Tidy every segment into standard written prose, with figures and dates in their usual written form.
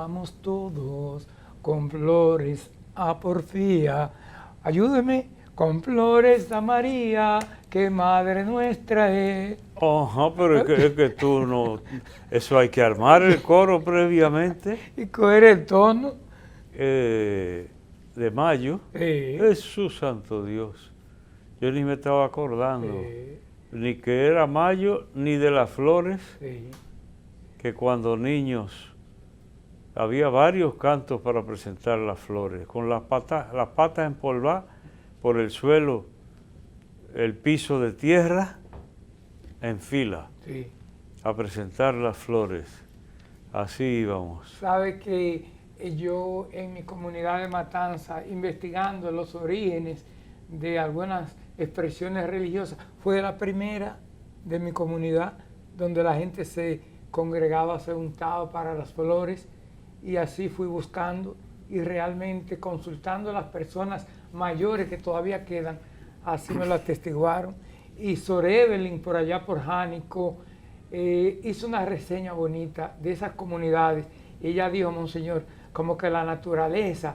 vamos todos con flores a Porfía. Ayúdeme con flores a María, que Madre nuestra es. Ajá, pero es que tú no... Eso hay que armar el coro previamente. Y coger el tono. De mayo. Jesús santo Dios. Yo ni me estaba acordando. Ni que era mayo, ni de las flores. Que cuando niños había varios cantos para presentar las flores. Con las patas empolvadas por el suelo, el piso de tierra, en fila, a presentar las flores. Así íbamos. Sabe que yo en mi comunidad de Matanza, investigando los orígenes de algunas expresiones religiosas, fue la primera de mi comunidad donde la gente se congregaba, se juntaba para las flores, y así fui buscando y realmente consultando a las personas mayores que todavía quedan, así me lo atestiguaron. Y Sor Evelyn, por allá por Jánico, hizo una reseña bonita de esas comunidades. Y ella dijo, Monseñor, como que la naturaleza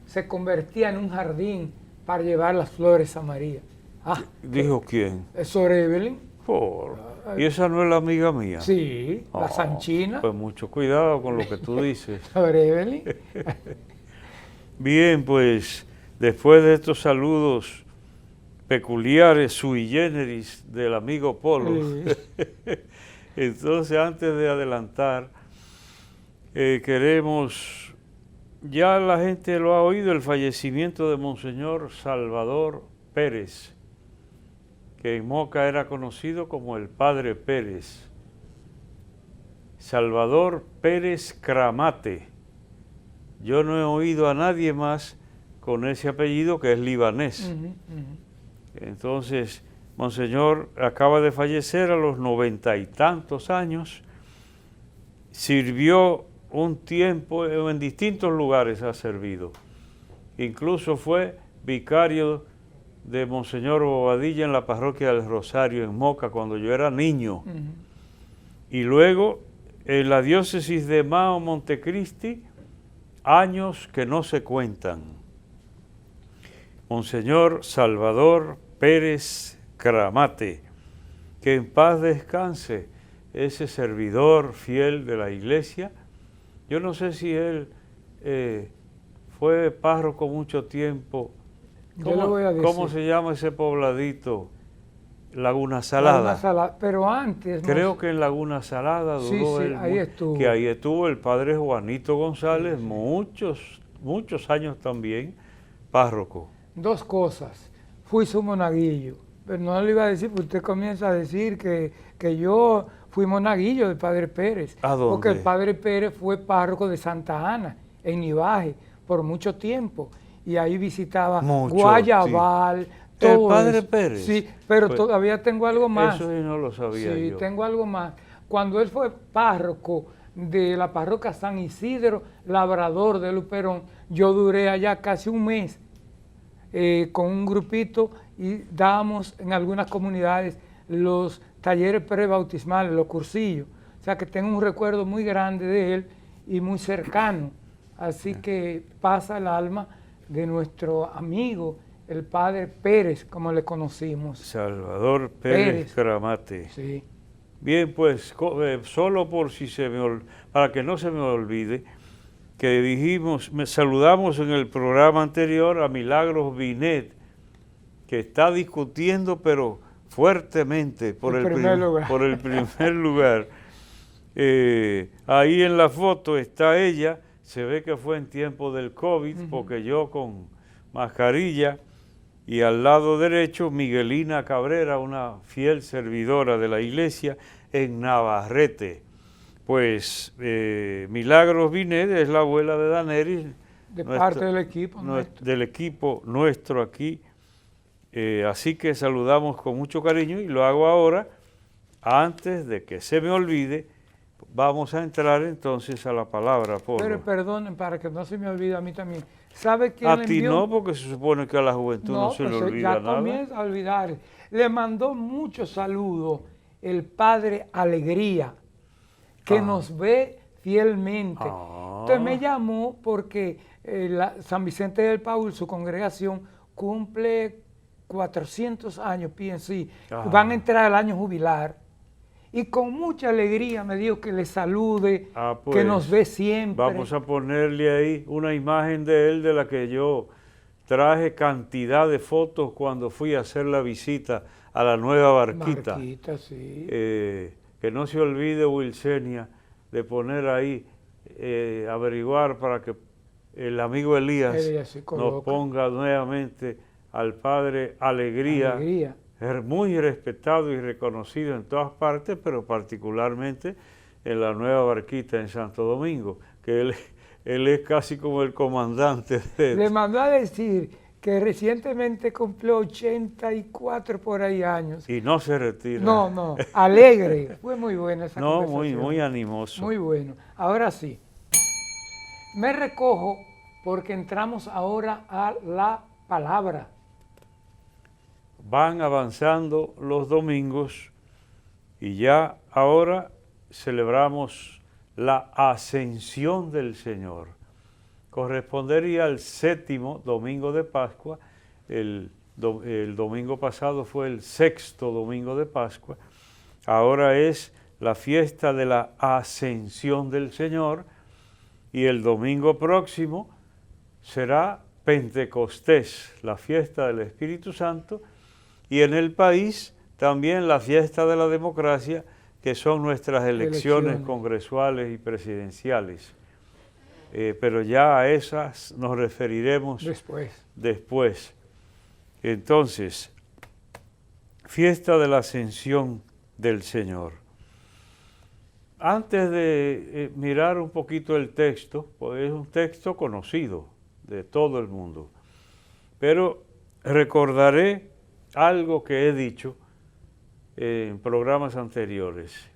se convertía en un jardín para llevar las flores a María. ¿Dijo quién? Sor Evelyn. ¿Y esa no es la amiga mía? Sí, la Sanchina. Pues mucho cuidado con lo que tú dices. Sor Evelyn. Bien, pues después de estos saludos peculiares, sui generis del amigo Polo, entonces antes de adelantar, queremos, ya la gente lo ha oído, el fallecimiento de Monseñor Salvador Pérez, que en Moca era conocido como el Padre Pérez. Salvador Pérez Cramate. Yo no he oído a nadie más con ese apellido, que es libanés. Entonces, Monseñor acaba de fallecer a los 90 y tantos años. Sirvió un tiempo, en distintos lugares ha servido. Incluso fue vicario de Monseñor Bobadilla en la parroquia del Rosario en Moca cuando yo era niño. Y luego en la diócesis de Mao Montecristi, años que no se cuentan. Monseñor Salvador Pérez Cramate, que en paz descanse ese servidor fiel de la iglesia. Yo no sé si él fue párroco mucho tiempo. ¿Cómo se llama ese pobladito? Laguna Salada. Pero antes... Creo que en Laguna Salada duró que ahí estuvo el padre Juanito González, muchos años también, párroco. Dos cosas. Fui su monaguillo, pero no le iba a decir, porque usted comienza a decir que yo fui monaguillo del padre Pérez. ¿A dónde? Porque el padre Pérez fue párroco de Santa Ana, en Nivaje, por mucho tiempo. Y ahí visitaba Guayabal, todo ¿El padre eso. Pérez? Sí, pero pues, todavía tengo algo más. Eso sí no lo sabía yo. Sí, tengo algo más. Cuando él fue párroco de la parroquia San Isidro, Labrador de Luperón, yo duré allá casi un mes con un grupito y dábamos en algunas comunidades los talleres prebautismales, los cursillos. O sea que tengo un recuerdo muy grande de él y muy cercano. Así que pasa el alma de nuestro amigo, el padre Pérez, como le conocimos. Salvador Pérez Cramate. Sí. Bien, pues solo por si para que no se me olvide, que dijimos, saludamos en el programa anterior a Milagros Binet, que está discutiendo, pero fuertemente por el primer lugar. Ahí en la foto está ella. Se ve que fue en tiempo del COVID, porque yo con mascarilla, y al lado derecho Miguelina Cabrera, una fiel servidora de la iglesia en Navarrete. Pues Milagros Binet es la abuela de Daneris. De parte del equipo nuestro. Del equipo nuestro aquí. Así que saludamos con mucho cariño y lo hago ahora, antes de que se me olvide. Vamos a entrar entonces a la palabra, Polo. Pero perdonen, para que no se me olvide a mí también. ¿Sabe quién le envió? A ti no, porque se supone que a la juventud no se le olvida nada. Ya comienza a olvidar. Le mandó muchos saludos el padre Alegría, que nos ve fielmente. Entonces me llamó porque San Vicente del Paúl, su congregación, cumple 400 años, pienso, y van a entrar al año jubilar. Y con mucha alegría me dijo que le salude, pues, que nos ve siempre. Vamos a ponerle ahí una imagen de él de la que yo traje cantidad de fotos cuando fui a hacer la visita a la nueva barquita. Barquita, sí. Que no se olvide, Wilsenia, de poner ahí, averiguar para que el amigo Elías nos ponga nuevamente al Padre Alegría. Muy respetado y reconocido en todas partes, pero particularmente en la nueva barquita en Santo Domingo, que él es casi como el comandante de... Le mandó a decir que recientemente cumplió 84 por ahí años. Y no se retira. No, alegre. Fue muy buena esa conversación. No, muy animoso. Muy bueno. Ahora sí, me recojo porque entramos ahora a la palabra. Van avanzando los domingos y ya ahora celebramos la ascensión del Señor. Correspondería al 7º domingo de Pascua. El domingo pasado fue el 6º domingo de Pascua. Ahora es la fiesta de la ascensión del Señor y el domingo próximo será Pentecostés, la fiesta del Espíritu Santo. Y en el país también la fiesta de la democracia, que son nuestras elecciones congresuales y presidenciales. Pero ya a esas nos referiremos después. Entonces, fiesta de la ascensión del Señor. Antes de mirar un poquito el texto, pues es un texto conocido de todo el mundo, pero recordaré algo que he dicho en programas anteriores.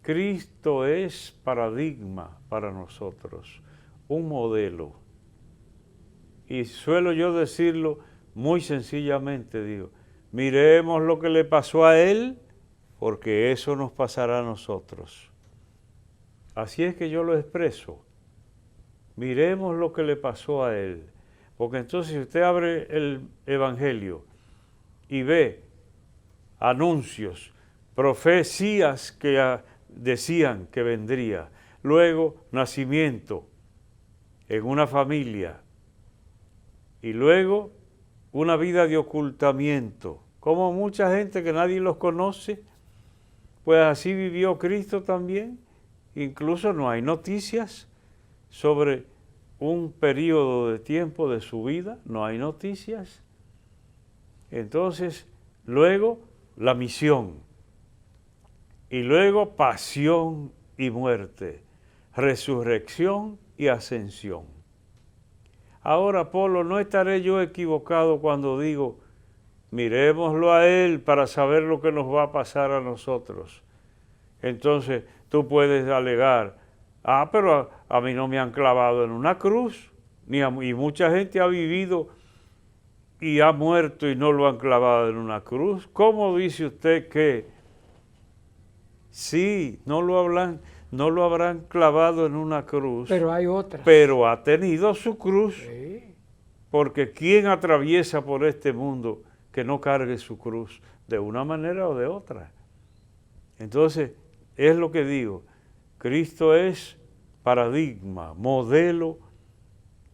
Cristo es paradigma para nosotros, un modelo. Y suelo yo decirlo muy sencillamente, digo, miremos lo que le pasó a Él, porque eso nos pasará a nosotros. Así es que yo lo expreso. Miremos lo que le pasó a Él. Porque entonces si usted abre el Evangelio y ve anuncios, profecías que decían que vendría, luego nacimiento en una familia y luego una vida de ocultamiento, como mucha gente que nadie los conoce, pues así vivió Cristo también. Incluso no hay noticias sobre un periodo de tiempo de su vida, no hay noticias. Entonces, luego la misión, y luego pasión y muerte, resurrección y ascensión. Ahora, Polo, no estaré yo equivocado cuando digo, miremoslo a Él para saber lo que nos va a pasar a nosotros. Entonces, tú puedes alegar, pero a mí no me han clavado en una cruz, y mucha gente ha vivido y ha muerto y no lo han clavado en una cruz. ¿Cómo dice usted que sí, no lo habrán clavado en una cruz? Pero hay otras. Pero ha tenido su cruz. Sí. Porque ¿quién atraviesa por este mundo que no cargue su cruz de una manera o de otra? Entonces, es lo que digo, Cristo es paradigma, modelo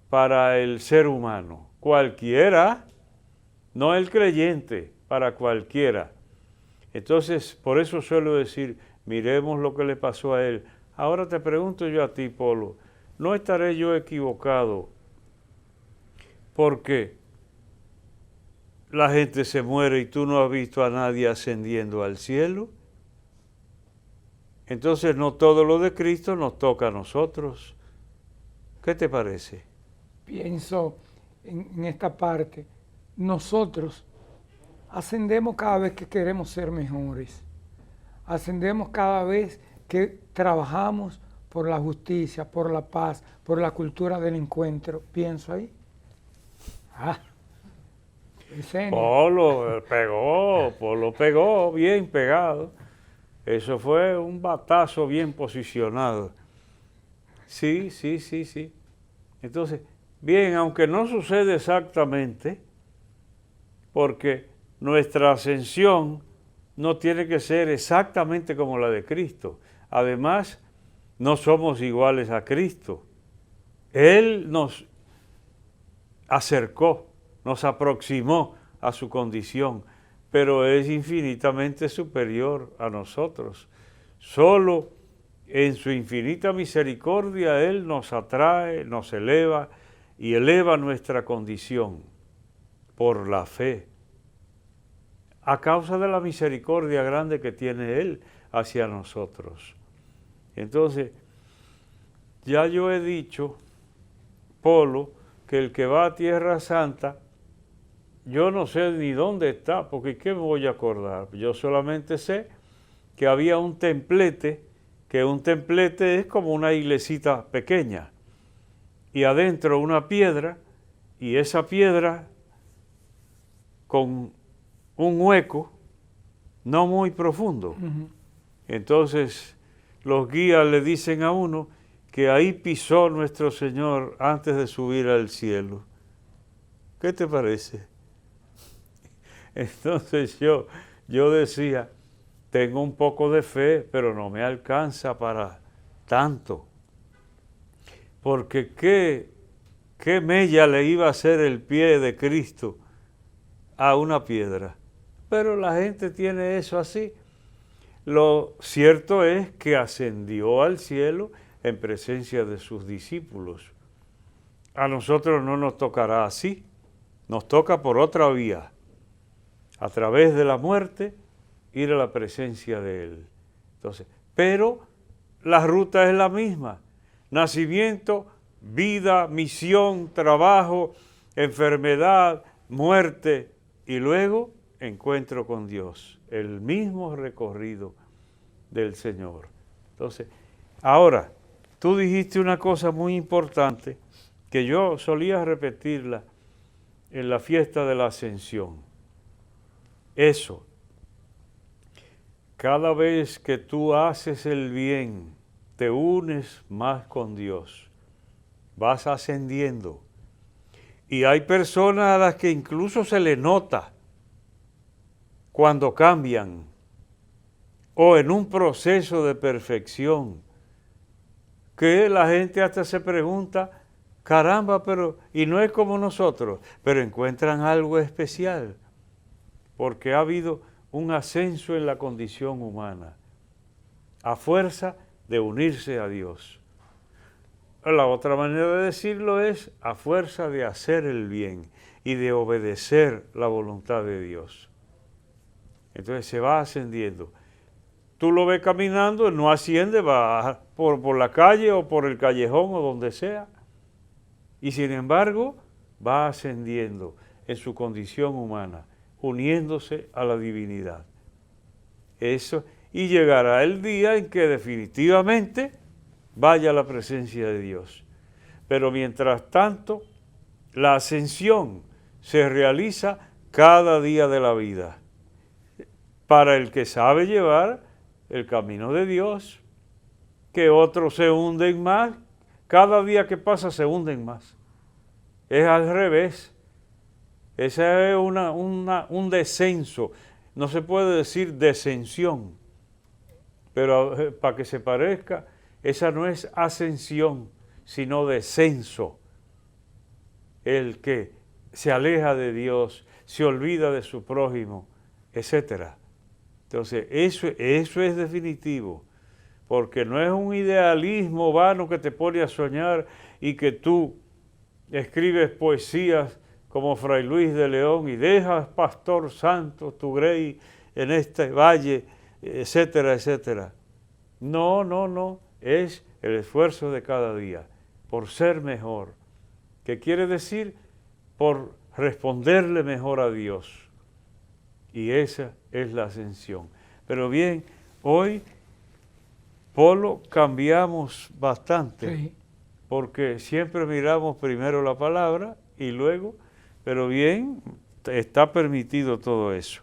para el ser humano, cualquiera, no el creyente, para cualquiera. Entonces, por eso suelo decir, miremos lo que le pasó a Él. Ahora te pregunto yo a ti, Polo, ¿no estaré yo equivocado? Porque la gente se muere y tú no has visto a nadie ascendiendo al cielo. Entonces no todo lo de Cristo nos toca a nosotros. ¿Qué te parece? Pienso en esta parte. Nosotros ascendemos cada vez que queremos ser mejores. Ascendemos cada vez que trabajamos por la justicia, por la paz, por la cultura del encuentro. Pienso ahí. Polo pegó, bien pegado. Eso fue un batazo bien posicionado. Sí. Entonces, bien, aunque no sucede exactamente, porque nuestra ascensión no tiene que ser exactamente como la de Cristo. Además, no somos iguales a Cristo. Él nos acercó, nos aproximó a su condición, pero es infinitamente superior a nosotros. Solo en su infinita misericordia Él nos atrae, nos eleva y eleva nuestra condición por la fe, a causa de la misericordia grande que tiene Él hacia nosotros. Entonces, ya yo he dicho, Polo, que el que va a Tierra Santa, yo no sé ni dónde está, porque ¿qué me voy a acordar? Yo solamente sé que había un templete, que un templete es como una iglesita pequeña, y adentro una piedra, y esa piedra con un hueco no muy profundo. Entonces los guías le dicen a uno que ahí pisó nuestro Señor antes de subir al cielo. ¿Qué te parece? Entonces yo decía, tengo un poco de fe, pero no me alcanza para tanto. Porque ¿qué mella le iba a hacer el pie de Cristo a una piedra? Pero la gente tiene eso así. Lo cierto es que ascendió al cielo en presencia de sus discípulos. A nosotros no nos tocará así, nos toca por otra vía, a través de la muerte, ir a la presencia de Él. Entonces, pero la ruta es la misma: nacimiento, vida, misión, trabajo, enfermedad, muerte y luego encuentro con Dios, el mismo recorrido del Señor. Entonces, ahora, tú dijiste una cosa muy importante que yo solía repetirla en la fiesta de la Ascensión. Eso, cada vez que tú haces el bien, te unes más con Dios, vas ascendiendo. Y hay personas a las que incluso se le nota cuando cambian o en un proceso de perfección, que la gente hasta se pregunta, caramba, pero y no es como nosotros, pero encuentran algo especial, porque ha habido un ascenso en la condición humana, a fuerza de unirse a Dios. La otra manera de decirlo es a fuerza de hacer el bien y de obedecer la voluntad de Dios. Entonces se va ascendiendo. Tú lo ves caminando, no asciende, va por la calle o por el callejón o donde sea. Y sin embargo, va ascendiendo en su condición humana, uniéndose a la divinidad. Eso, y llegará el día en que definitivamente vaya a la presencia de Dios. Pero mientras tanto, la ascensión se realiza cada día de la vida. Para el que sabe llevar el camino de Dios, que otros se hunden más, cada día que pasa se hunden más. Es al revés. Ese es un descenso. No se puede decir descensión, pero para que se parezca, esa no es ascensión, sino descenso. El que se aleja de Dios, se olvida de su prójimo, etc. Entonces, eso es definitivo, porque no es un idealismo vano que te pone a soñar y que tú escribes poesías como Fray Luis de León y dejas, pastor santo, tu grey en este valle, etcétera, etcétera. No, es el esfuerzo de cada día por ser mejor, que quiere decir por responderle mejor a Dios. Y esa es la ascensión. Pero bien, hoy, Polo, cambiamos bastante, sí, porque siempre miramos primero la palabra y luego, pero bien, está permitido todo eso.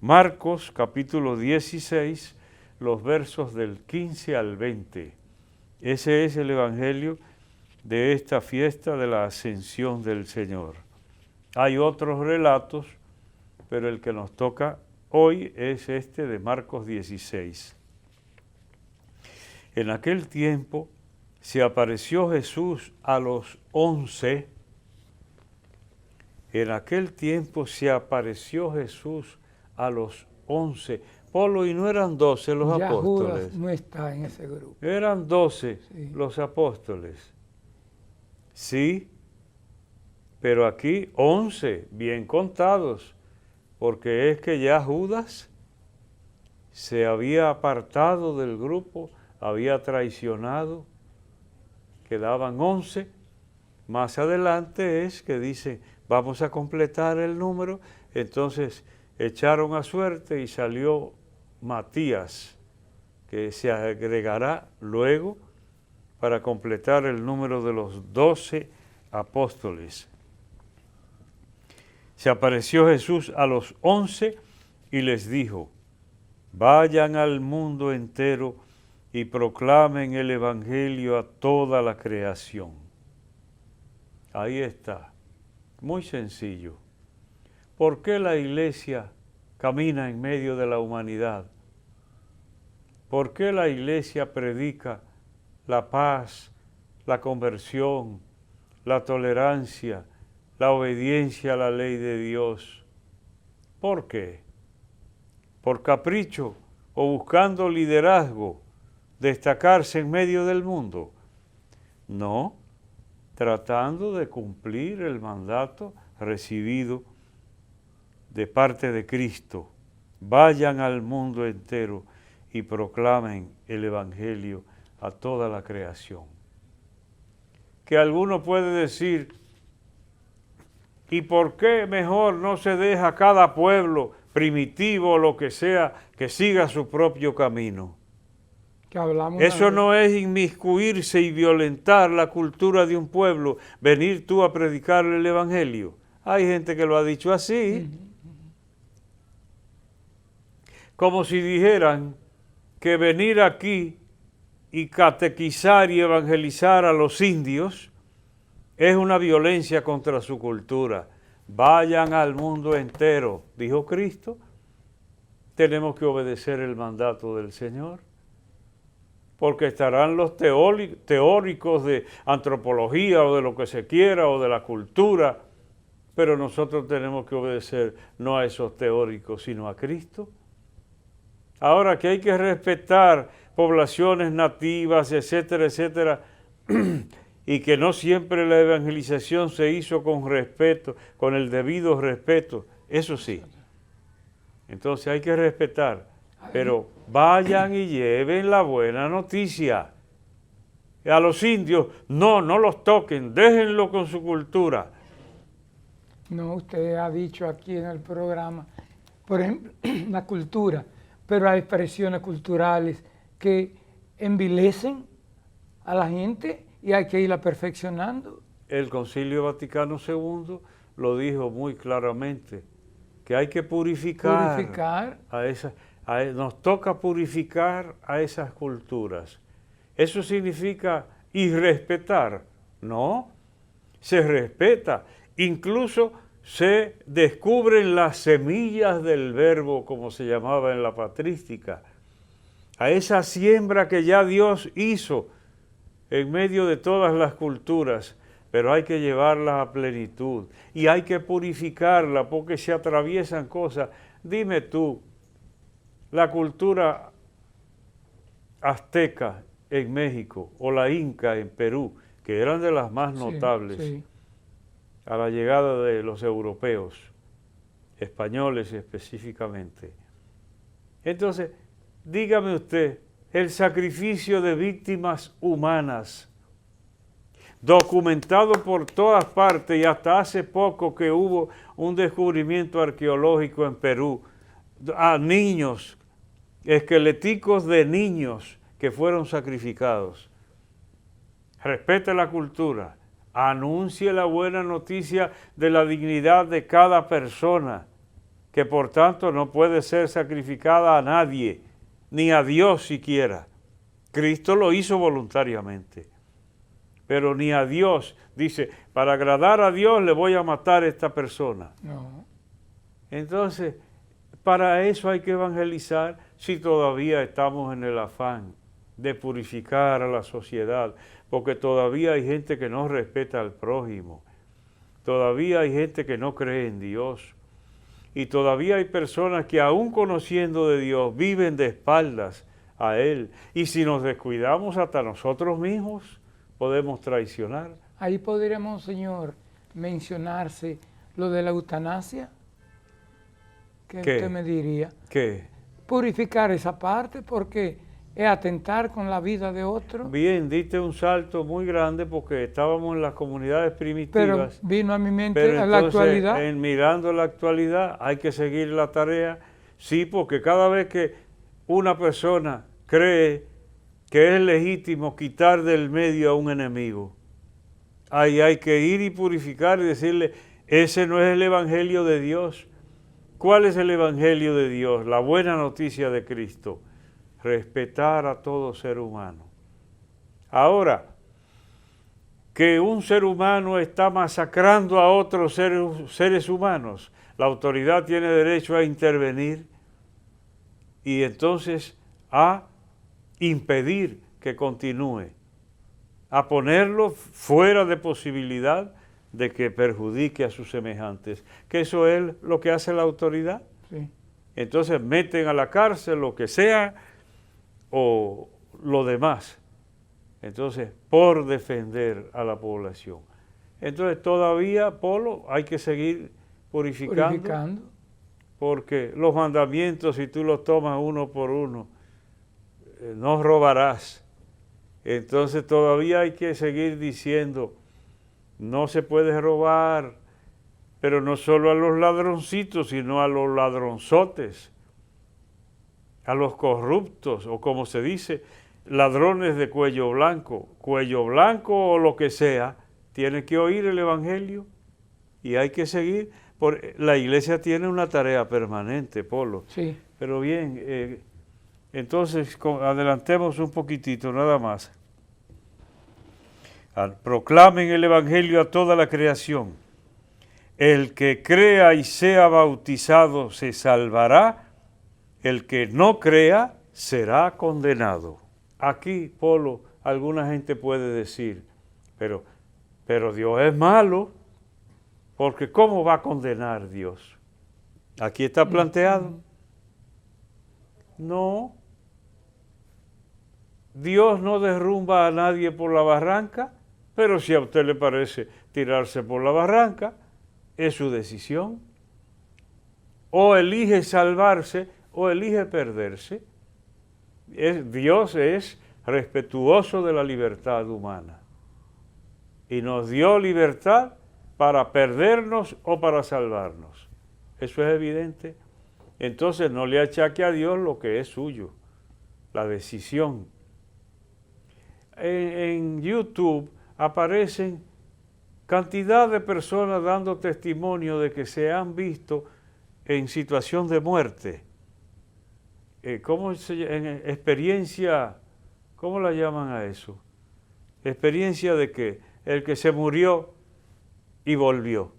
Marcos capítulo 16, los versos del 15 al 20. Ese es el evangelio de esta fiesta de la ascensión del Señor. Hay otros relatos, pero el que nos toca hoy es este de Marcos 16. En aquel tiempo se apareció Jesús a los 11. En aquel tiempo se apareció Jesús a los 11. Polo, y no eran 12 los ya apóstoles. Judas no está en ese grupo. Eran 12 sí. Los apóstoles. Sí, pero aquí 11, bien contados, porque es que ya Judas se había apartado del grupo, había traicionado, quedaban 11. Más adelante es que dice, vamos a completar el número, entonces echaron a suerte y salió Matías, que se agregará luego para completar el número de los 12 apóstoles. Se apareció Jesús a los 11 y les dijo, vayan al mundo entero y proclamen el evangelio a toda la creación. Ahí está, muy sencillo. ¿Por qué la iglesia camina en medio de la humanidad? ¿Por qué la iglesia predica la paz, la conversión, la tolerancia, la obediencia a la ley de Dios? ¿Por qué? ¿Por capricho o buscando liderazgo, destacarse en medio del mundo? No, tratando de cumplir el mandato recibido de parte de Cristo. Vayan al mundo entero y proclamen el evangelio a toda la creación. Que alguno puede decir, ¿y por qué mejor no se deja cada pueblo primitivo o lo que sea que siga su propio camino? Que hablamos Eso no es inmiscuirse y violentar la cultura de un pueblo, venir tú a predicarle el evangelio. Hay gente que lo ha dicho así, como si dijeran que venir aquí y catequizar y evangelizar a los indios es una violencia contra su cultura. Vayan al mundo entero, dijo Cristo. Tenemos que obedecer el mandato del Señor, porque estarán los teóricos de antropología o de lo que se quiera o de la cultura, pero nosotros tenemos que obedecer no a esos teóricos, sino a Cristo. Ahora que hay que respetar poblaciones nativas, etcétera, etcétera, y que no siempre la evangelización se hizo con respeto, con el debido respeto, eso sí. Entonces hay que respetar, pero vayan y lleven la buena noticia. A los indios, no los toquen, déjenlo con su cultura. No, usted ha dicho aquí en el programa, por ejemplo, la cultura, pero hay expresiones culturales que envilecen a la gente y hay que irla perfeccionando. El Concilio Vaticano II lo dijo muy claramente, que hay que purificar. Nos toca purificar a esas culturas. ¿Eso significa irrespetar? No, se respeta. Incluso se descubren las semillas del verbo, como se llamaba en la patrística, a esa siembra que ya Dios hizo en medio de todas las culturas, pero hay que llevarla a plenitud y hay que purificarla porque se atraviesan cosas. Dime tú, la cultura azteca en México o la inca en Perú, que eran de las más notables a la llegada de los europeos, españoles específicamente. Entonces, dígame usted, el sacrificio de víctimas humanas, documentado por todas partes y hasta hace poco que hubo un descubrimiento arqueológico en Perú, a niños, esqueléticos de niños que fueron sacrificados. Respete la cultura, anuncie la buena noticia de la dignidad de cada persona, que por tanto no puede ser sacrificada a nadie, ni a Dios siquiera. Cristo lo hizo voluntariamente. Pero ni a Dios, dice, para agradar a Dios le voy a matar a esta persona. No. Entonces, para eso hay que evangelizar si todavía estamos en el afán de purificar a la sociedad, porque todavía hay gente que no respeta al prójimo, todavía hay gente que no cree en Dios, y todavía hay personas que aún conociendo de Dios viven de espaldas a Él, y si nos descuidamos hasta nosotros mismos, podemos traicionar. Ahí podríamos, Señor, mencionarse lo de la eutanasia. ¿Qué usted me diría? ¿Qué? Purificar esa parte porque es atentar con la vida de otro. Bien, diste un salto muy grande porque estábamos en las comunidades primitivas. Pero vino a mi mente pero la entonces, actualidad. Mirando la actualidad, hay que seguir la tarea. Sí, porque cada vez que una persona cree que es legítimo quitar del medio a un enemigo, ahí hay que ir y purificar y decirle, ese no es el evangelio de Dios. ¿Cuál es el evangelio de Dios? La buena noticia de Cristo. Respetar a todo ser humano. Ahora, que un ser humano está masacrando a otros seres humanos, la autoridad tiene derecho a intervenir y entonces a impedir que continúe, a ponerlo fuera de posibilidad de que perjudique a sus semejantes, que eso es lo que hace la autoridad. Sí. Entonces meten a la cárcel lo que sea o lo demás, entonces por defender a la población. Entonces todavía, Polo, hay que seguir purificando. Porque los mandamientos, si tú los tomas uno por uno, no robarás. Entonces todavía hay que seguir diciendo, no se puede robar, pero no solo a los ladroncitos, sino a los ladronzotes, a los corruptos, o como se dice, ladrones de cuello blanco o lo que sea, tiene que oír el evangelio y hay que seguir. La iglesia tiene una tarea permanente, Polo. Sí. Pero bien, entonces adelantemos un poquitito, nada más. Proclamen el evangelio a toda la creación. El que crea y sea bautizado se salvará, el que no crea será condenado. Aquí, Polo, alguna gente puede decir, pero Dios es malo, porque ¿cómo va a condenar Dios? Aquí está planteado. No. Dios no derrumba a nadie por la barranca, pero si a usted le parece tirarse por la barranca, es su decisión. O elige salvarse o elige perderse. Dios es respetuoso de la libertad humana y nos dio libertad para perdernos o para salvarnos. Eso es evidente. Entonces no le achaque a Dios lo que es suyo, la decisión. En YouTube aparecen cantidad de personas dando testimonio de que se han visto en situación de muerte. ¿Cómo se llama? Experiencia, ¿cómo la llaman a eso? Experiencia de que el que se murió y volvió.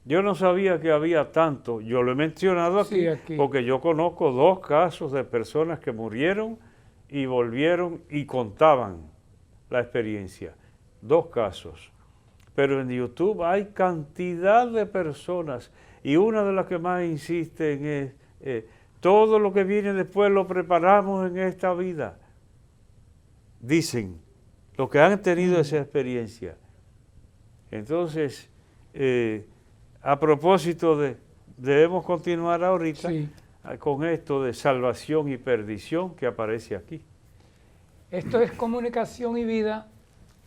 Yo no sabía que había tanto, yo lo he mencionado aquí, porque yo conozco 2 casos de personas que murieron y volvieron y contaban la experiencia. 2 casos. Pero en YouTube hay cantidad de personas y una de las que más insisten es todo lo que viene después lo preparamos en esta vida. Dicen, los que han tenido esa experiencia. Entonces, a propósito debemos continuar ahorita con esto de salvación y perdición que aparece aquí. Esto es Comunicación y Vida.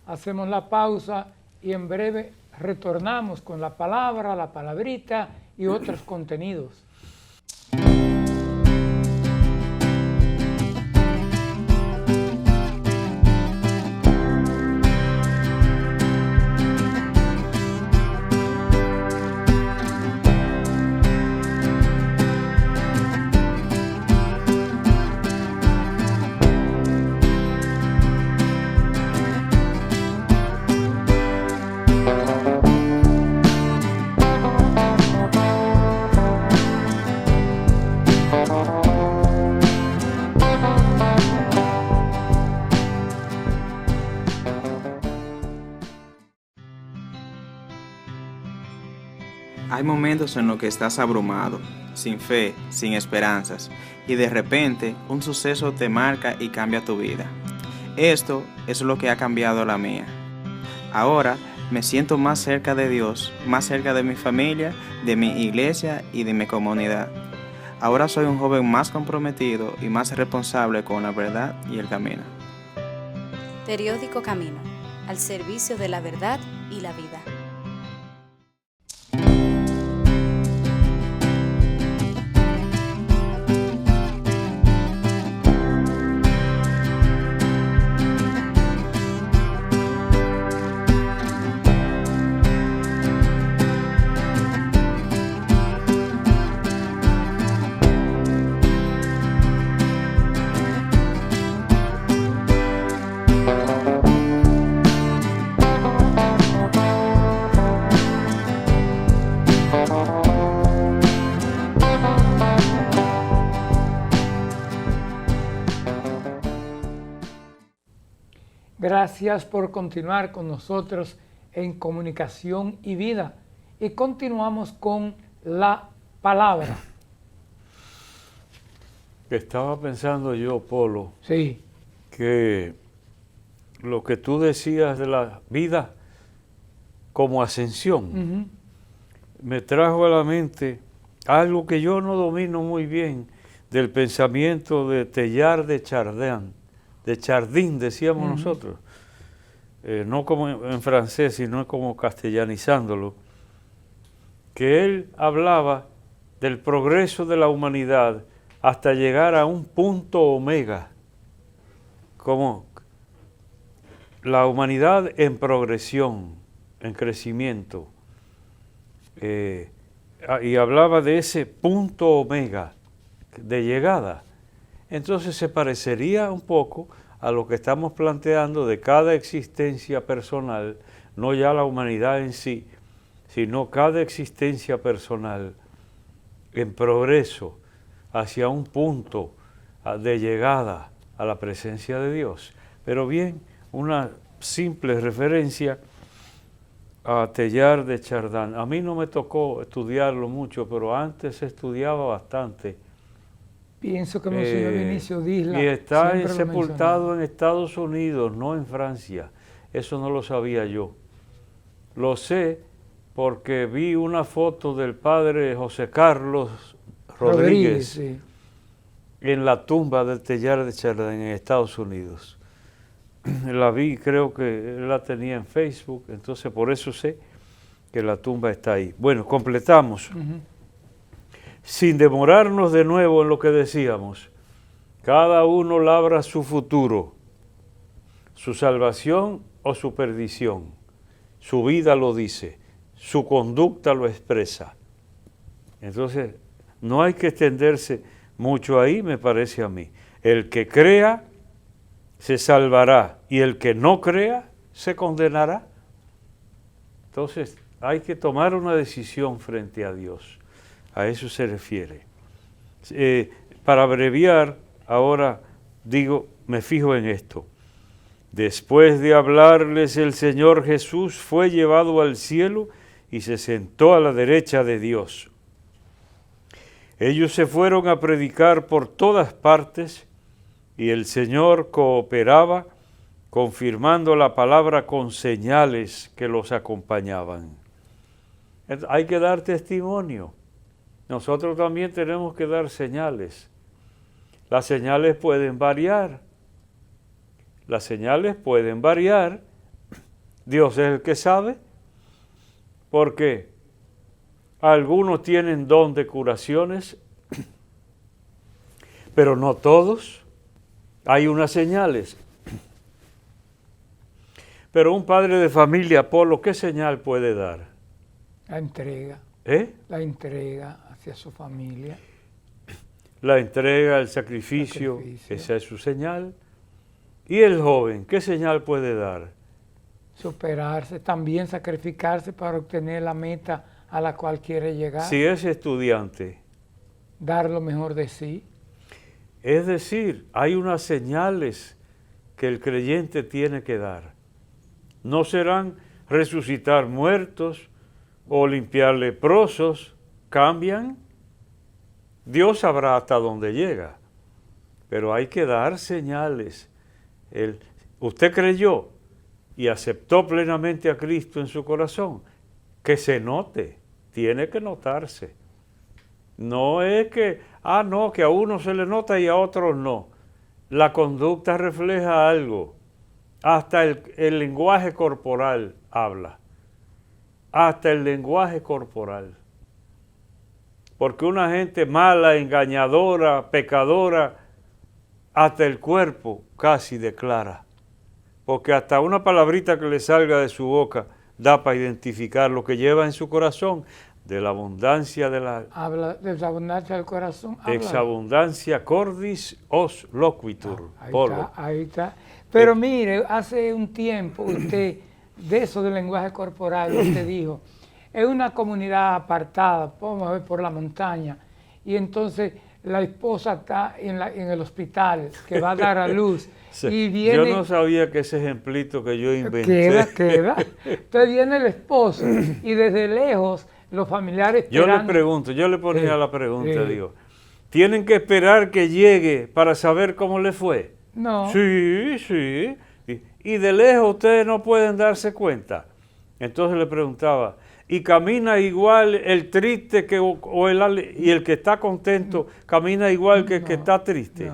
Hacemos la pausa y en breve retornamos con la palabra, la palabrita y otros contenidos. Hay momentos en los que estás abrumado, sin fe, sin esperanzas, y de repente un suceso te marca y cambia tu vida. Esto es lo que ha cambiado la mía. Ahora me siento más cerca de Dios, más cerca de mi familia, de mi iglesia y de mi comunidad. Ahora soy un joven más comprometido y más responsable con la verdad y el camino. Periódico Camino, al servicio de la verdad y la vida. Gracias por continuar con nosotros en Comunicación y Vida. Y continuamos con la palabra. Estaba pensando yo, Polo, Sí. que lo que tú decías de la vida como ascensión, me trajo a la mente algo que yo no domino muy bien del pensamiento de Teilhard de Chardin, decíamos nosotros, no como en francés, sino como castellanizándolo, que él hablaba del progreso de la humanidad hasta llegar a un punto omega, como la humanidad en progresión, en crecimiento, y hablaba de ese punto omega de llegada. Entonces se parecería un poco a lo que estamos planteando de cada existencia personal, no ya la humanidad en sí, sino cada existencia personal en progreso hacia un punto de llegada a la presencia de Dios. Pero bien, una simple referencia a Teilhard de Chardin. A mí no me tocó estudiarlo mucho, pero antes estudiaba bastante. Pienso que Monseñor Vinicio Disla y está siempre sepultado en Estados Unidos, no en Francia. Eso no lo sabía yo. Lo sé porque vi una foto del padre José Carlos Rodríguez sí, en la tumba de Teilhard de Chardin en Estados Unidos. La vi, creo que él la tenía en Facebook, entonces por eso sé que la tumba está ahí. Bueno, completamos. Sin demorarnos de nuevo en lo que decíamos, cada uno labra su futuro, su salvación o su perdición. Su vida lo dice, su conducta lo expresa. Entonces, no hay que extenderse mucho ahí, me parece a mí. El que crea se salvará y el que no crea se condenará. Entonces, hay que tomar una decisión frente a Dios. A eso se refiere. Para abreviar, ahora digo, me fijo en esto. Después de hablarles, el Señor Jesús fue llevado al cielo y se sentó a la derecha de Dios. Ellos se fueron a predicar por todas partes y el Señor cooperaba, confirmando la palabra con señales que los acompañaban. Hay que dar testimonio. Nosotros también tenemos que dar señales. Las señales pueden variar. Las señales pueden variar. Dios es el que sabe. Porque algunos tienen don de curaciones, pero no todos. Hay unas señales. Pero un padre de familia, Polo, ¿qué señal puede dar? La entrega. La entrega hacia su familia. La entrega, el sacrificio, esa es su señal. ¿Y el joven, qué señal puede dar? Superarse, también sacrificarse para obtener la meta a la cual quiere llegar. Si es estudiante. Dar lo mejor de sí. Es decir, hay unas señales que el creyente tiene que dar. No serán resucitar muertos, o limpiar leprosos, cambian. Dios sabrá hasta dónde llega, pero hay que dar señales. Usted creyó y aceptó plenamente a Cristo en su corazón, que se note, tiene que notarse. No es que, no, que a uno se le nota y a otros no. La conducta refleja algo. Hasta el lenguaje corporal habla. Hasta el lenguaje corporal. Porque una gente mala, engañadora, pecadora, hasta el cuerpo casi declara. Porque hasta una palabrita que le salga de su boca da para identificar lo que lleva en su corazón. De la abundancia de la... Habla de la abundancia del corazón. Ex abundancia cordis os loquitur. Ahí está. Pero mire, hace un tiempo usted, de eso del lenguaje corporal, usted dijo, es una comunidad apartada, vamos a ver, por la montaña, y entonces la esposa está en el hospital, que va a dar a luz, sí, y viene... Yo no sabía que ese ejemplito que yo inventé... Queda. Entonces viene el esposo, y desde lejos los familiares esperando. Yo le pregunto, yo le ponía la pregunta, digo, ¿tienen que esperar que llegue para saber cómo le fue? No. Sí. Y de lejos ustedes no pueden darse cuenta. Entonces le preguntaba, ¿y camina igual el triste y el que está contento camina igual que el que está triste?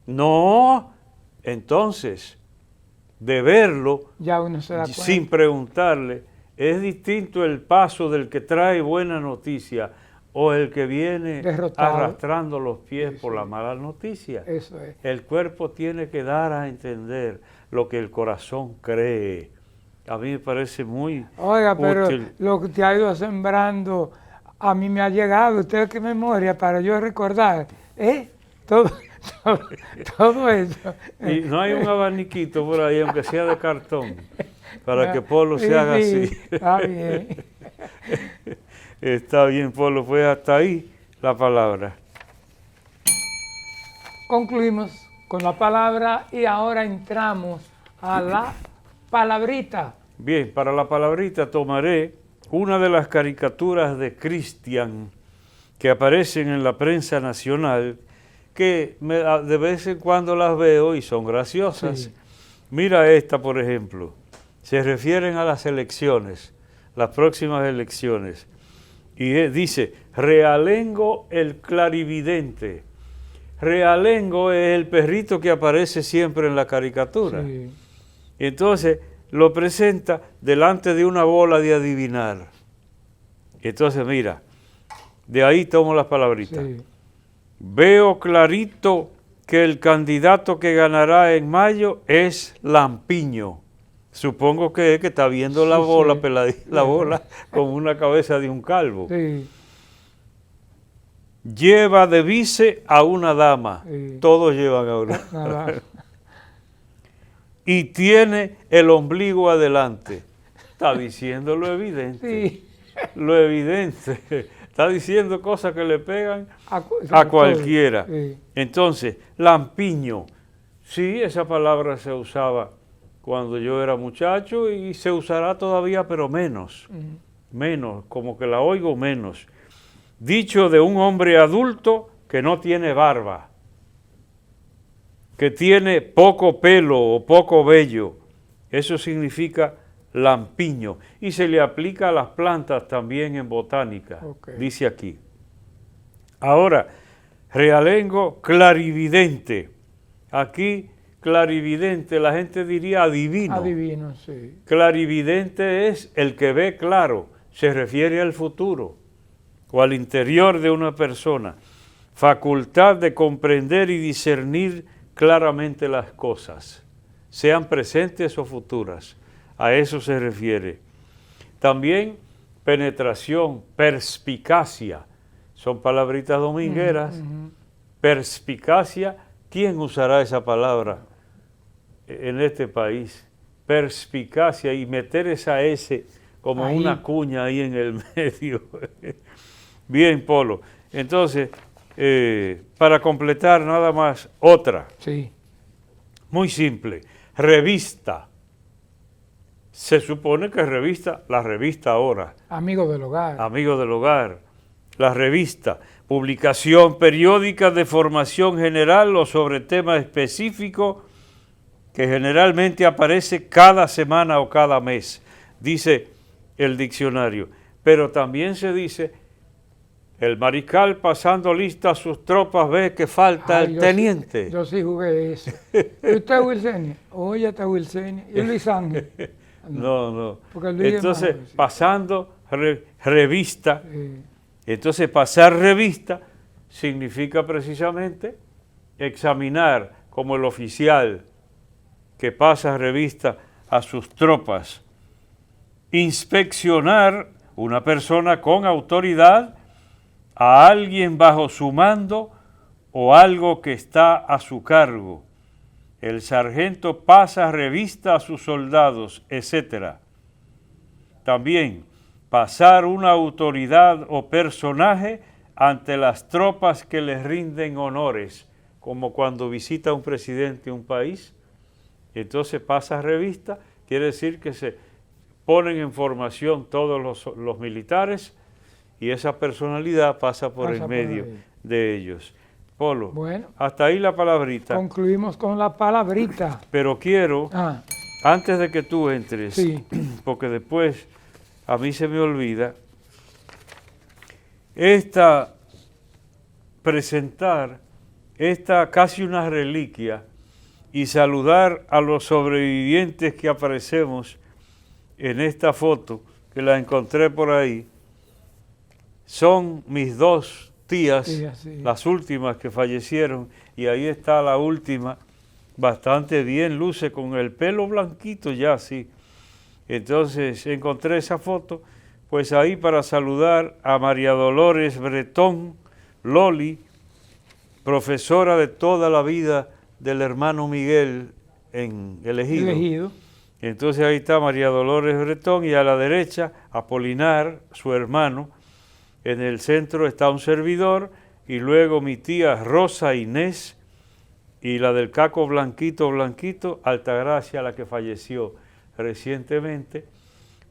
No. Entonces, de verlo, ya uno se da cuenta. Sin preguntarle, es distinto el paso del que trae buena noticia o el que viene derrotado, arrastrando los pies por la mala noticia. Eso es. El cuerpo tiene que dar a entender lo que el corazón cree. A mí me parece muy pero útil. Lo que te ha ido sembrando, a mí me ha llegado. Usted qué memoria para yo recordar. Todo eso. Y no hay un abaniquito por ahí, aunque sea de cartón, para que Polo se haga así. Está bien. Está bien, Polo, pues hasta ahí la palabra. Concluimos con la palabra y ahora entramos a la palabrita. Bien, para la palabrita tomaré una de las caricaturas de Cristian que aparecen en la prensa nacional, que de vez en cuando las veo y son graciosas. Sí. Mira esta, por ejemplo. Se refieren a las elecciones, las próximas elecciones. Y dice, Realengo el clarividente. Realengo es el perrito que aparece siempre en la caricatura. Sí. Entonces lo presenta delante de una bola de adivinar. Entonces mira, de ahí tomo las palabritas. Sí. Veo clarito que el candidato que ganará en mayo es Lampiño. Supongo que está viendo la bola, la bola con una cabeza de un calvo. Sí. Lleva de vice a una dama. Sí. Todos llevan a una dama. Y tiene el ombligo adelante. Está diciendo lo evidente. Sí. Lo evidente. Está diciendo cosas que le pegan a cualquiera. Sí. Entonces, Lampiño. Sí, esa palabra se usaba cuando yo era muchacho y se usará todavía, pero menos. Menos, como que la oigo menos. Dicho de un hombre adulto que no tiene barba, que tiene poco pelo o poco vello. Eso significa lampiño. Y se le aplica a las plantas también en botánica, dice aquí. Ahora, realengo clarividente. Aquí, clarividente, la gente diría adivino. Adivino, sí. Clarividente es el que ve claro, se refiere al futuro o al interior de una persona. Facultad de comprender y discernir claramente las cosas, sean presentes o futuras. A eso se refiere. También penetración, perspicacia, son palabritas domingueras. Perspicacia, ¿quién usará esa palabra en este país? Perspicacia, y meter esa S como ahí, una cuña ahí en el medio. Bien, Polo. Entonces, para completar nada más otra. Sí. Muy simple. Revista. Se supone que la revista ahora. Amigo del hogar. Amigo del hogar. La revista, publicación periódica de formación general o sobre temas específicos que generalmente aparece cada semana o cada mes, dice el diccionario. Pero también se dice, el mariscal pasando lista a sus tropas ve que falta el teniente. Yo sí jugué eso. ¿Y usted es Wilsenia? Oye, está Wilsenia. ¿Y Luis Ángel? No. Entonces, pasando revista. Entonces, pasar revista significa precisamente examinar como el oficial que pasa revista a sus tropas. Inspeccionar una persona con autoridad a alguien bajo su mando o algo que está a su cargo. El sargento pasa revista a sus soldados, etc. También pasar una autoridad o personaje ante las tropas que les rinden honores, como cuando visita un presidente un país. Entonces pasa revista, quiere decir que se ponen en formación todos los militares y esa personalidad pasa por en medio de ellos. Polo, bueno, hasta ahí la palabrita. Concluimos con la palabrita. Pero quiero, antes de que tú entres, porque después a mí se me olvida, presentar esta casi una reliquia y saludar a los sobrevivientes que aparecemos en esta foto, que la encontré por ahí. Son mis dos tías, las últimas que fallecieron, y ahí está la última, bastante bien, luce con el pelo blanquito ya así. Entonces encontré esa foto, pues ahí para saludar a María Dolores Bretón, Loli, profesora de toda la vida del hermano Miguel en El Ejido. Entonces ahí está María Dolores Bretón y a la derecha Apolinar, su hermano. En el centro está un servidor y luego mi tía Rosa Inés y la del caco blanquito, Altagracia, la que falleció recientemente.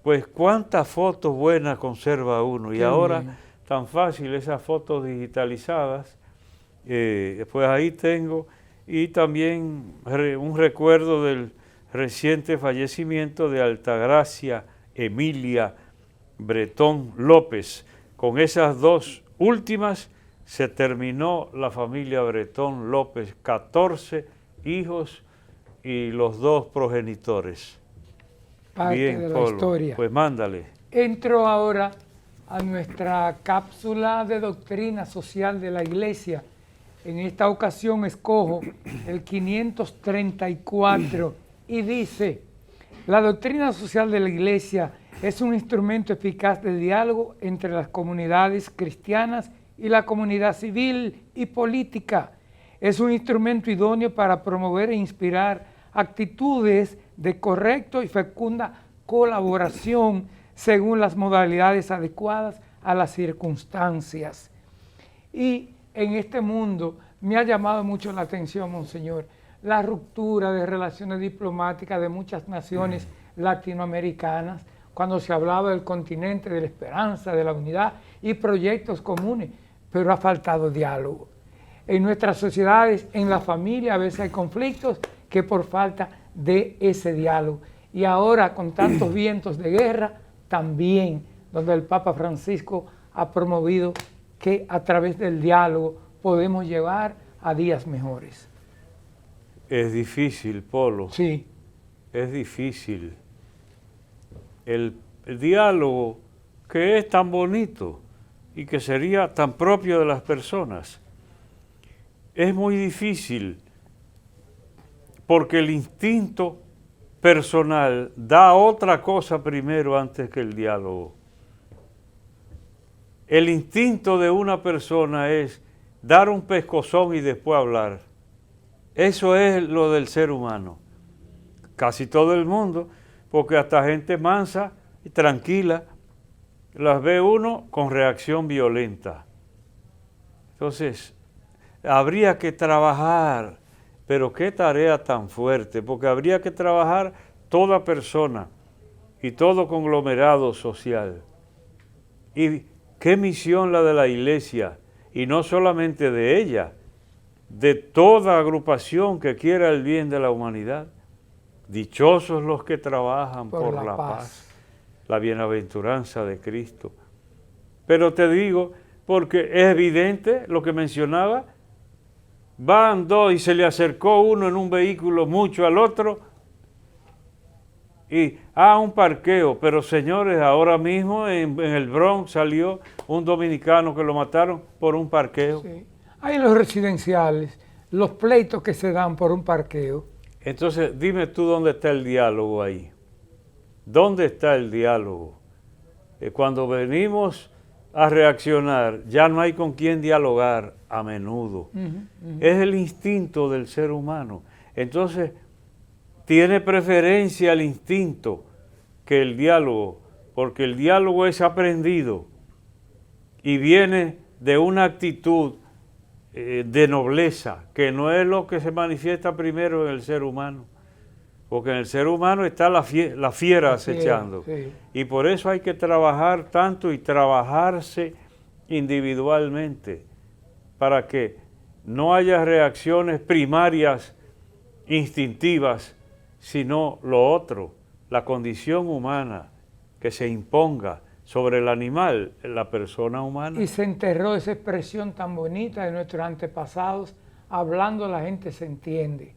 Pues cuántas fotos buenas conserva uno. Y ahora tan fácil esas fotos digitalizadas. Pues ahí tengo, y también un recuerdo del reciente fallecimiento de Altagracia Emilia Bretón López. Con esas dos últimas se terminó la familia Bretón López, 14 hijos y los dos progenitores. Parte bien, de la Polo, historia. Pues mándale. Entro ahora a nuestra cápsula de doctrina social de la Iglesia. En esta ocasión escojo el 534 y dice: la doctrina social de la Iglesia es un instrumento eficaz de diálogo entre las comunidades cristianas y la comunidad civil y política. Es un instrumento idóneo para promover e inspirar actitudes de correcta y fecunda colaboración según las modalidades adecuadas a las circunstancias. Y en este mundo me ha llamado mucho la atención, Monseñor, la ruptura de relaciones diplomáticas de muchas naciones latinoamericanas, cuando se hablaba del continente, de la esperanza, de la unidad y proyectos comunes, pero ha faltado diálogo. En nuestras sociedades, en la familia, a veces hay conflictos que por falta de ese diálogo. Y ahora, con tantos vientos de guerra, también, donde el Papa Francisco ha promovido que a través del diálogo podemos llevar a días mejores. Es difícil, Polo. Sí. Es difícil. El diálogo que es tan bonito y que sería tan propio de las personas, es muy difícil porque el instinto personal da otra cosa primero antes que el diálogo. El instinto de una persona es dar un pescozón y después hablar. Eso es lo del ser humano. Casi todo el mundo, porque hasta gente mansa y tranquila, las ve uno con reacción violenta. Entonces, habría que trabajar, pero qué tarea tan fuerte, porque habría que trabajar toda persona y todo conglomerado social. ¿Y qué misión la de la Iglesia? Y no solamente de ella, de toda agrupación que quiera el bien de la humanidad. Dichosos los que trabajan por la paz, la bienaventuranza de Cristo. Pero te digo, porque es evidente lo que mencionaba, van dos y se le acercó uno en un vehículo mucho al otro y un parqueo. Pero señores, ahora mismo en el Bronx salió un dominicano que lo mataron por un parqueo. Sí. Hay en los residenciales los pleitos que se dan por un parqueo. Entonces, dime tú dónde está el diálogo ahí. ¿Dónde está el diálogo? Cuando venimos a reaccionar, ya no hay con quién dialogar a menudo. Es el instinto del ser humano. Entonces, tiene preferencia el instinto que el diálogo, porque el diálogo es aprendido y viene de una actitud de nobleza, que no es lo que se manifiesta primero en el ser humano, porque en el ser humano está la fiera acechando, sí. Y por eso hay que trabajar tanto y trabajarse individualmente, para que no haya reacciones primarias instintivas, sino lo otro, la condición humana que se imponga sobre el animal, la persona humana. Y se enterró esa expresión tan bonita de nuestros antepasados, hablando la gente se entiende.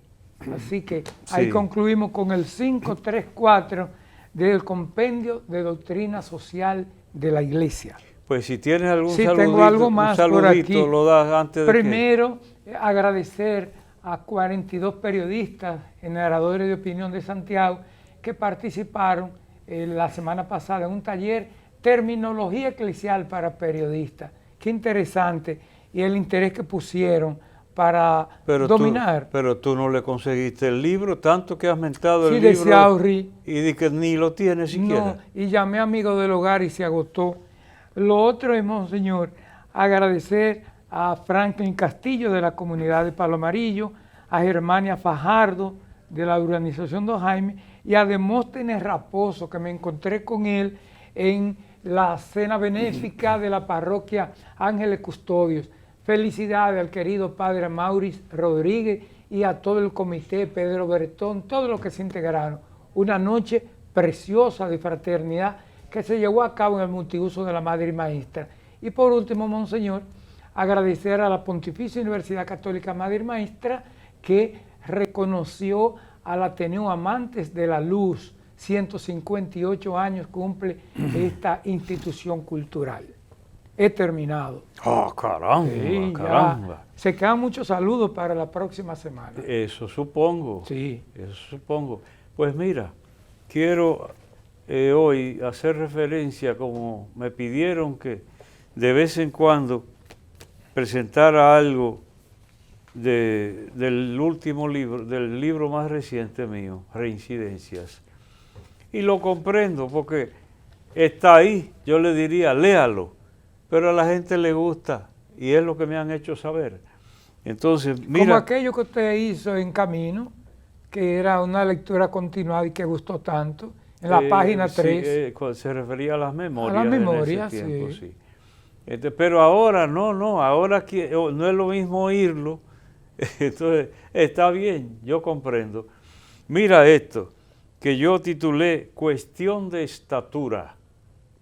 Así que ahí concluimos con el 534 del Compendio de Doctrina Social de la Iglesia. Pues si tienes algún saludito, tengo algo más por aquí. Lo das antes de Primero, agradecer a 42 periodistas, generadores de opinión de Santiago, que participaron la semana pasada en un taller Terminología Eclesial para Periodistas. Qué interesante, y el interés que pusieron para dominar. Pero tú no le conseguiste el libro, tanto que has mentado el libro. Sí, decía Aurri. Y di que ni lo tienes siquiera. No, y llamé a Amigo del Hogar y se agotó. Lo otro es, Monseñor, agradecer a Franklin Castillo de la comunidad de Palo Amarillo, a Germania Fajardo de la urbanización Don Jaime y a Demóstenes Raposo, que me encontré con él en la cena benéfica de la parroquia Ángeles Custodios. Felicidades al querido padre Maurice Rodríguez y a todo el comité, Pedro Bertón, todos los que se integraron. Una noche preciosa de fraternidad que se llevó a cabo en el multiuso de la Madre y Maestra. Y por último, Monseñor, agradecer a la Pontificia Universidad Católica Madre y Maestra, que reconoció al Ateneo Amantes de la Luz. 158 años cumple esta institución cultural. He terminado. ¡Oh, caramba! Sí, caramba. Se quedan muchos saludos para la próxima semana. Eso supongo. Sí. Eso supongo. Pues mira, quiero hoy hacer referencia, como me pidieron que de vez en cuando presentara algo del último libro, del libro más reciente mío, Reincidencias. Y lo comprendo porque está ahí, yo le diría, léalo, pero a la gente le gusta y es lo que me han hecho saber. Entonces, mira. Como aquello que usted hizo en Camino, que era una lectura continuada y que gustó tanto, en la página 3. Sí, se refería a las memorias. A las memorias, en ese tiempo, sí. Pero ahora no, ahora no es lo mismo oírlo. Entonces, está bien, yo comprendo. Mira esto, que yo titulé Cuestión de Estatura.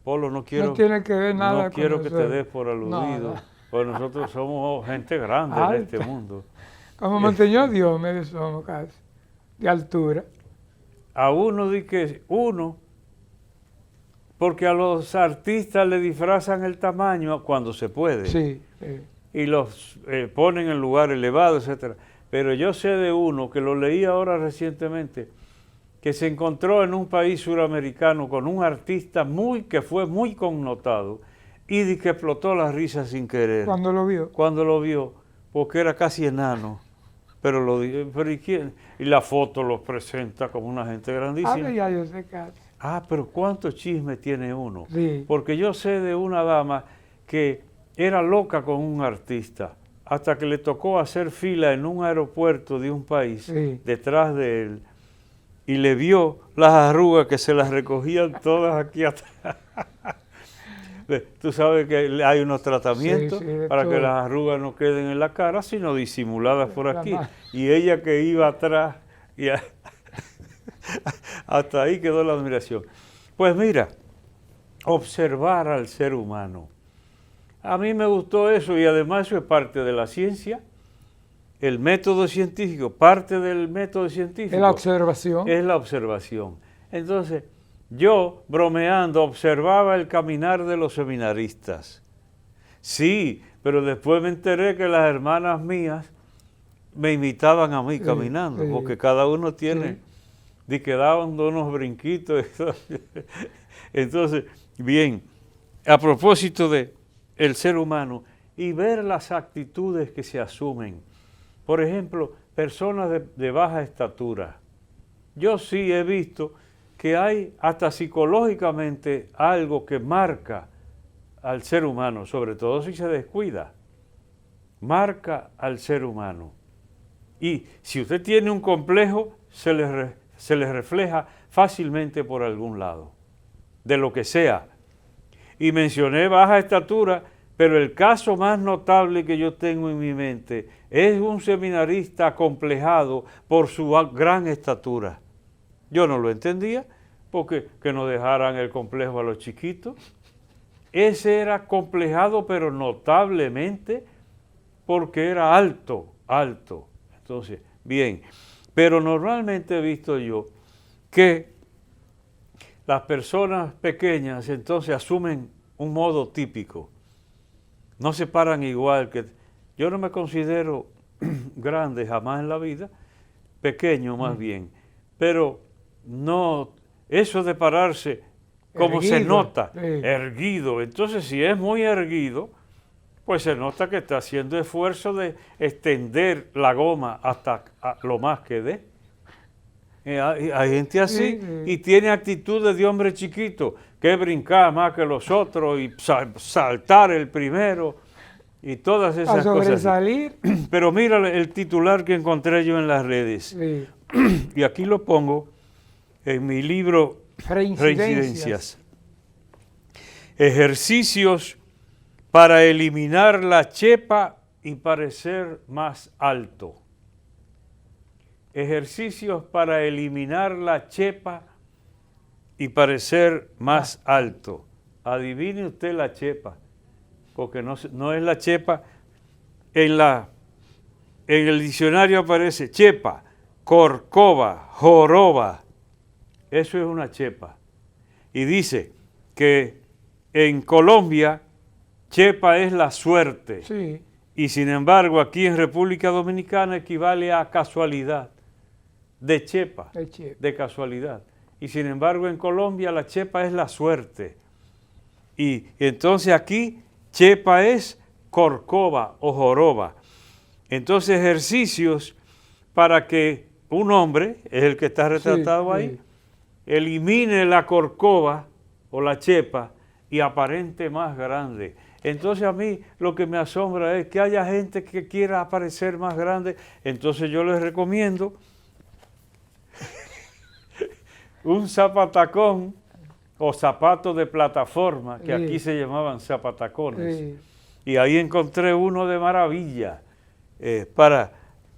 Polo, no tiene que ver nada no quiero con que eso. te des por aludido, porque nosotros somos gente grande en este mundo. Como Monseñor Diomedes somos casi, de altura. A uno porque a los artistas le disfrazan el tamaño cuando se puede. Sí. Y los ponen en lugares elevados, etcétera. Pero yo sé de uno que lo leí ahora recientemente, que se encontró en un país suramericano con un artista que fue muy connotado y que explotó la risa sin querer. ¿Cuándo lo vio? Cuando lo vio, porque era casi enano. Pero ¿y quién? Y la foto los presenta como una gente grandísima. Ya yo sé casi. Pero ¿cuántos chismes tiene uno? Sí. Porque yo sé de una dama que era loca con un artista, hasta que le tocó hacer fila en un aeropuerto de un país, detrás de él, y le vio las arrugas que se las recogían todas aquí atrás. Tú sabes que hay unos tratamientos para que las arrugas no queden en la cara, sino disimuladas por aquí. Y ella que iba atrás, y hasta ahí quedó la admiración. Pues mira, observar al ser humano. A mí me gustó eso y además eso es parte de la ciencia. El método científico, parte del método científico. Es la observación. Es la observación. Entonces, yo, bromeando, observaba el caminar de los seminaristas. Sí, pero después me enteré que las hermanas mías me imitaban a mí caminando, porque cada uno tiene, y que daban unos brinquitos. Entonces, bien, a propósito de el ser humano y ver las actitudes que se asumen. Por ejemplo, personas de baja estatura. Yo sí he visto que hay hasta psicológicamente algo que marca al ser humano, sobre todo si se descuida. Marca al ser humano. Y si usted tiene un complejo, se le refleja fácilmente por algún lado, de lo que sea. Y mencioné baja estatura, pero el caso más notable que yo tengo en mi mente es un seminarista acomplejado por su gran estatura. Yo no lo entendía, porque que no dejaran el complejo a los chiquitos. Ese era complejado, pero notablemente, porque era alto. Entonces, bien, pero normalmente he visto yo que las personas pequeñas entonces asumen un modo típico. No se paran igual que... Yo no me considero grande jamás en la vida, pequeño más bien, pero no, eso de pararse como erguido, se nota, erguido. Entonces si es muy erguido, pues se nota que está haciendo esfuerzo de extender la goma hasta lo más que dé. Hay gente así y tiene actitudes de hombre chiquito, que brincar más que los otros y saltar el primero y todas esas cosas. Pero mira el titular que encontré yo en las redes. Y aquí lo pongo en mi libro Reincidencias. Ejercicios para eliminar la chepa y parecer más alto. Ejercicios para eliminar la chepa y parecer más alto. Adivine usted la chepa, porque no es la chepa. En el diccionario aparece chepa, corcova, joroba. Eso es una chepa. Y dice que en Colombia chepa es la suerte. Sí. Y sin embargo aquí en República Dominicana equivale a casualidad. De chepa, de casualidad. Y sin embargo en Colombia la chepa es la suerte. Y entonces aquí chepa es corcova o joroba. Entonces ejercicios para que un hombre, es el que está retratado ahí, elimine la corcova o la chepa y aparente más grande. Entonces a mí lo que me asombra es que haya gente que quiera aparecer más grande. Entonces yo les recomiendo un zapatacón o zapato de plataforma, que aquí se llamaban zapatacones. Y ahí encontré uno de maravilla.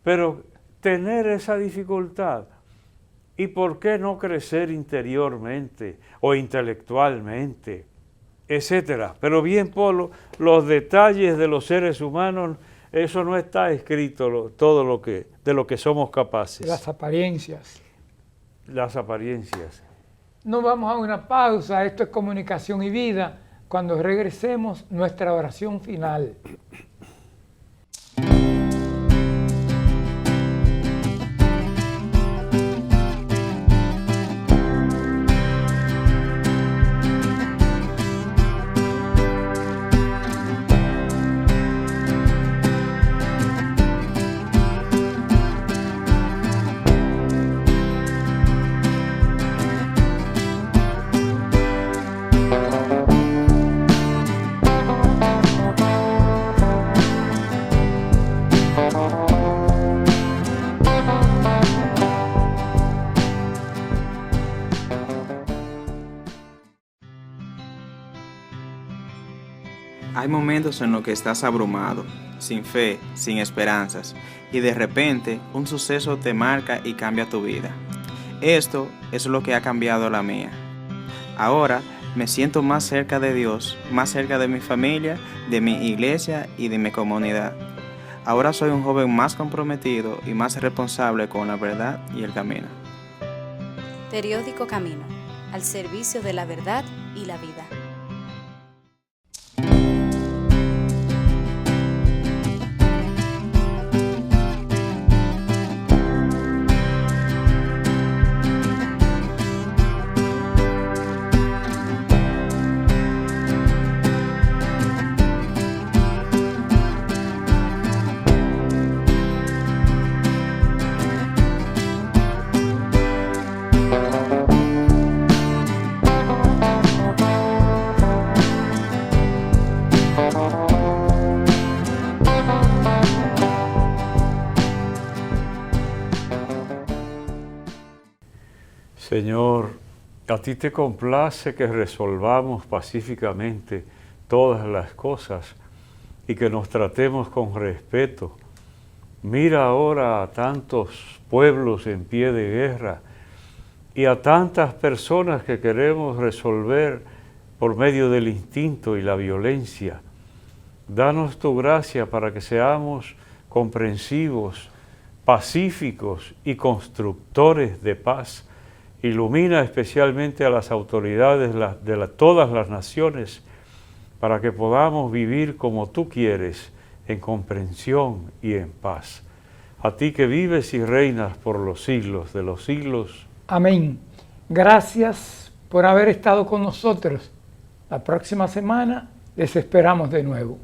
Pero tener esa dificultad, ¿y por qué no crecer interiormente o intelectualmente, etcétera? Pero bien, Polo, los detalles de los seres humanos, eso no está escrito todo de lo que somos capaces. Las apariencias. Las apariencias. Nos vamos a una pausa. Esto es Comunicación y Vida. Cuando regresemos, nuestra oración final. Hay momentos en los que estás abrumado, sin fe, sin esperanzas, y de repente un suceso te marca y cambia tu vida. Esto es lo que ha cambiado la mía. Ahora me siento más cerca de Dios, más cerca de mi familia, de mi iglesia y de mi comunidad. Ahora soy un joven más comprometido y más responsable con la verdad y el camino. Periódico Camino, al servicio de la verdad y la vida. Señor, a ti te complace que resolvamos pacíficamente todas las cosas y que nos tratemos con respeto. Mira ahora a tantos pueblos en pie de guerra y a tantas personas que queremos resolver por medio del instinto y la violencia. Danos tu gracia para que seamos comprensivos, pacíficos y constructores de paz. Ilumina especialmente a las autoridades de todas las naciones para que podamos vivir como tú quieres, en comprensión y en paz. A ti que vives y reinas por los siglos de los siglos. Amén. Gracias por haber estado con nosotros. La próxima semana les esperamos de nuevo.